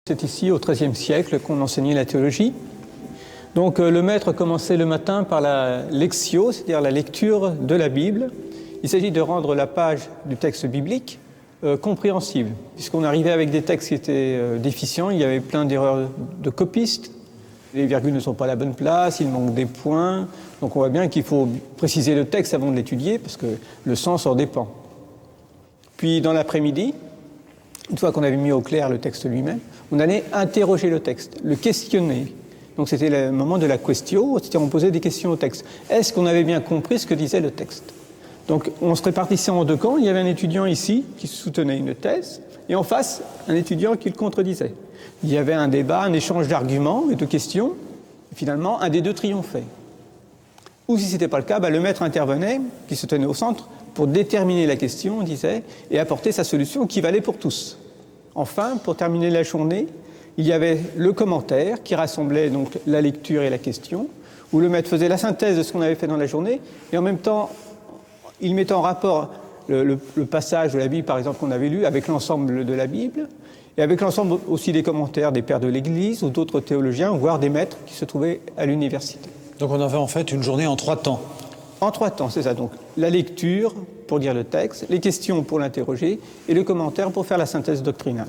C'est ici, au XIIIe siècle, qu'on enseignait la théologie. Donc le maître commençait le matin par la lectio, c'est-à-dire la lecture de la Bible. Il s'agit de rendre la page du texte biblique compréhensible, puisqu'on arrivait avec des textes qui étaient déficients, il y avait plein d'erreurs de copistes, les virgules ne sont pas à la bonne place, il manque des points, donc on voit bien qu'il faut préciser le texte avant de l'étudier, parce que le sens en dépend. Puis dans l'après-midi, une fois qu'on avait mis au clair le texte lui-même, on allait interroger le texte, le questionner. Donc c'était le moment de la questio, c'est-à-dire on posait des questions au texte. Est-ce qu'on avait bien compris ce que disait le texte? Donc on se répartissait en deux camps. Il y avait un étudiant ici qui soutenait une thèse, et en face, un étudiant qui le contredisait. Il y avait un débat, un échange d'arguments et de questions, et finalement un des deux triomphait. Ou si ce n'était pas le cas, le maître intervenait, qui se tenait au centre, pour déterminer la question, on disait, et apporter sa solution qui valait pour tous. Enfin, pour terminer la journée, il y avait le commentaire qui rassemblait donc la lecture et la question, où le maître faisait la synthèse de ce qu'on avait fait dans la journée, et en même temps, il mettait en rapport le passage de la Bible, par exemple, qu'on avait lu, avec l'ensemble de la Bible, et avec l'ensemble aussi des commentaires des pères de l'Église ou d'autres théologiens, voire des maîtres qui se trouvaient à l'université. Donc on avait en fait une journée en 3 temps. En 3 temps, c'est ça. Donc la lecture pour lire le texte, les questions pour l'interroger et le commentaire pour faire la synthèse doctrinale.